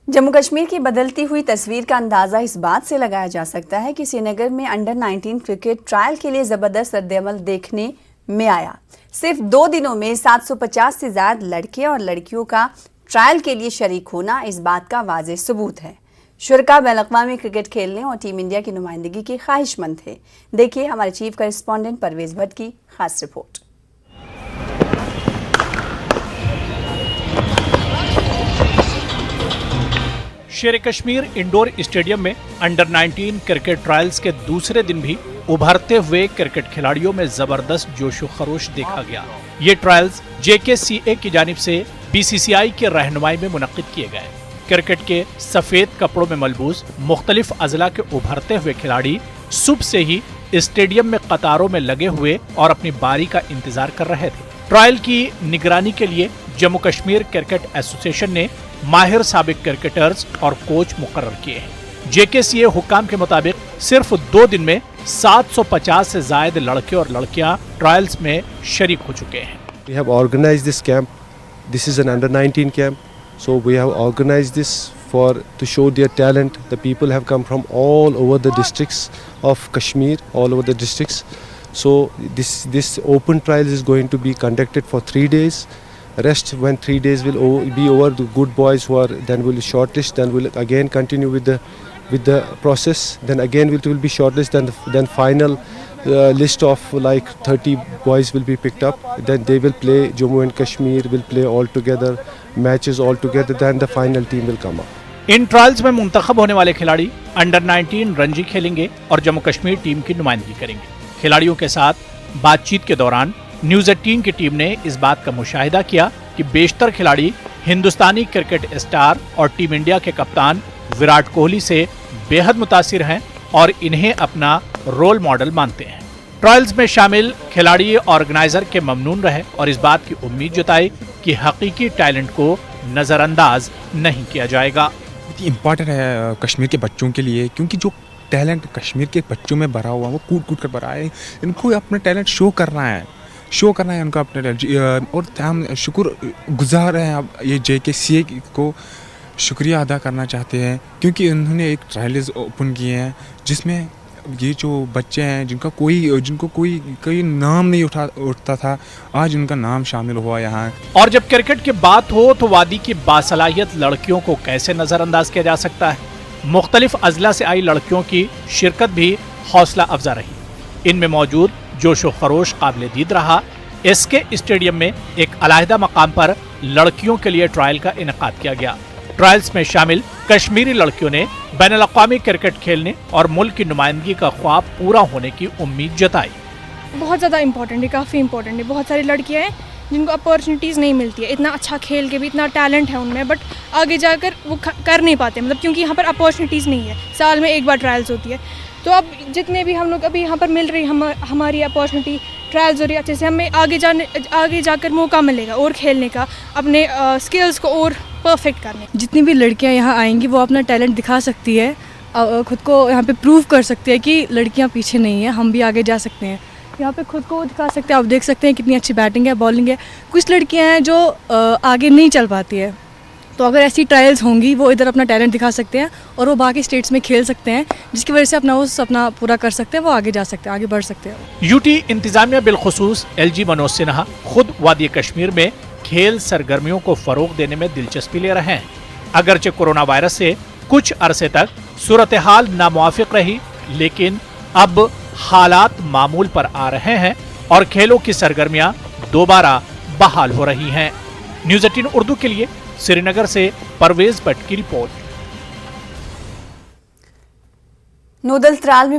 جموں کشمیر کی بدلتی ہوئی تصویر کا اندازہ اس بات سے لگایا جا سکتا ہے کہ سری نگر میں انڈر-19 کرکٹ ٹرائل کے لیے زبردست ردعمل دیکھنے میں آیا۔ صرف 2 دنوں میں 750 سے زائد لڑکے اور لڑکیوں کا ٹرائل کے لیے شریک ہونا اس بات کا واضح ثبوت ہے۔ شرکاء بین الاقوامی کرکٹ کھیلنے اور ٹیم انڈیا کی نمائندگی کے خواہش مند تھے۔ دیکھیے ہمارے چیف کرسپونڈنٹ پرویز بھٹ کی خاص رپورٹ۔ شیر کشمیر انڈور اسٹیڈیم میں انڈر-19 کرکٹ ٹرائلز کے دوسرے دن بھی ابھرتے ہوئے کرکٹ کھلاڑیوں میں زبردست جوش و خروش دیکھا گیا۔ یہ ٹرائلز JKCA کی جانب سے BCCI کی رہنمائی میں منعقد کیے گئے۔ کرکٹ کے سفید کپڑوں میں ملبوس مختلف اضلاع کے ابھرتے ہوئے کھلاڑی صبح سے ہی اسٹیڈیم میں قطاروں میں لگے ہوئے اور اپنی باری کا انتظار کر رہے تھے۔ ٹرائل کی نگرانی کے لیے جموں کشمیر کرکٹ ایسوسی ایشن نے ماہر سابق کرکٹرز اور کوچ مقرر کیے ہیں۔ JKCA حکام کے مطابق صرف 2 دن میں 750 سے زائد لڑکے اور لڑکیاں ٹرائلز میں شریک ہو چکے ہیں۔ We have organized this camp. This is an under-19 camp. So we have organized this to show their talent. The people have come from all over the districts of Kashmir, all over the districts. So this open trial is going to be conducted for 3 days. Rest when 3 days will be over, the good boys who are then will shortlist, then will again continue with the process. Then again it will be shortlist. Then final list of like 30 boys will be picked up. Then they will play. Jammu and Kashmir will play all together, matches all together. Then the final team will come up. In trials میں منتخب ہونے والے کھلاڑی انڈر-19 رنجی کھیلیں گے اور Jammu Kashmir team کی نمائندگی کریں گے۔ کھلاڑیوں کے ساتھ بات چیت کے دوران نیوز 18 کی ٹیم نے اس بات کا مشاہدہ کیا کہ بیشتر کھلاڑی ہندوستانی کرکٹ اسٹار اور ٹیم انڈیا کے کپتان وراٹ کوہلی سے بے حد متاثر ہیں اور انہیں اپنا رول ماڈل مانتے ہیں۔ ٹرائلز میں شامل کھلاڑی آرگنائزر کے ممنون رہے اور اس بات کی امید جتائی کہ حقیقی ٹیلنٹ کو نظر انداز نہیں کیا جائے گا۔ امپورٹنٹ ہے کشمیر کے بچوں کے لیے، کیونکہ جو ٹیلنٹ کشمیر کے بچوں میں بھرا ہوا وہ کود کر بھرا ہے۔ ان کو اپنا ٹیلنٹ شو کرنا ہے ان کا اپنا ٹیلنٹ، اور ہم شکر گزار ہیں اب یہ JKCA کو شکریہ ادا کرنا چاہتے ہیں، کیونکہ انہوں نے ایک ٹرائلز اوپن کیے ہیں جس میں یہ جو بچے ہیں جن کو کوئی نام نہیں اٹھتا تھا، آج ان کا نام شامل ہوا یہاں۔ اور جب کرکٹ کی بات ہو تو وادی کی باصلاحیت لڑکیوں کو کیسے نظر انداز کیا جا سکتا ہے۔ مختلف اضلاع سے آئی لڑکیوں کی شرکت بھی حوصلہ افزا رہی۔ ان میں موجود جوش و خروش قابل دید رہا۔ SK اسٹیڈیم میں ایک علیحدہ مقام پر لڑکیوں کے لیے ٹرائل کا انعقاد کیا گیا۔ ٹرائلز میں شامل کشمیری لڑکیوں نے بین الاقوامی کرکٹ کھیلنے اور ملک کی نمائندگی کا خواب پورا ہونے کی امید جتائی۔ بہت زیادہ امپورٹنٹ ہے، کافی امپورٹنٹ ہے۔ بہت ساری لڑکیاں ہیں جن کو اپارچونیٹیز نہیں ملتی ہے، اتنا اچھا کھیل کے بھی اتنا ٹیلنٹ ہے ان میں، بٹ آگے جا کر وہ کر نہیں پاتے، مطلب کیونکہ یہاں پر اپارچونیٹیز نہیں ہے۔ سال میں ایک بار ٹرائلز ہوتی ہے، تو اب جتنے بھی ہم لوگ ابھی یہاں پر مل رہی ہماری اپارچونیٹی ٹرائلز ہو رہی ہے، اچھے سے ہمیں آگے جا کر موقع ملے گا اور کھیلنے کا، اپنے اسکلز کو اور پرفیکٹ کرنے۔ جتنی بھی لڑکیاں یہاں آئیں گی وہ اپنا ٹیلنٹ دکھا سکتی ہے، خود کو یہاں پہ پروو کر سکتی ہے کہ لڑکیاں پیچھے نہیں ہیں، ہم بھی آگے جا سکتے ہیں، یہاں پہ خود کو دکھا سکتے ہیں۔ آپ دیکھ سکتے ہیں کتنی اچھی بیٹنگ ہے، بالنگ ہے۔ کچھ لڑکیاں ہیں جو آگے نہیں چل پاتی ہے، تو اگر ایسی ٹرائلز ہوں گی وہ ادھر اپنا ٹیلنٹ دکھا سکتے ہیں اور وہ باقی اسٹیٹس میں کھیل سکتے ہیں، جس کی وجہ سے اپنا وہ سپنا پورا کر سکتے ہیں، وہ آگے جا سکتے ہیں، آگے بڑھ سکتے ہیں۔ UT انتظامیہ بالخصوص LG منوج سنہا خود وادی کشمیر میں کھیل سرگرمیوں کو فروغ دینے میں دلچسپی لے رہے ہیں۔ اگرچہ کورونا وائرس سے کچھ عرصے تک صورتحال ناموافق رہی، لیکن اب حالات معمول پر آ رہے ہیں اور کھیلوں کی سرگرمیاں دوبارہ بحال ہو رہی ہیں۔ نیوز 18 اردو کے لیے سری نگر سے پرویز بٹ کی رپورٹ۔ نودل ترال میں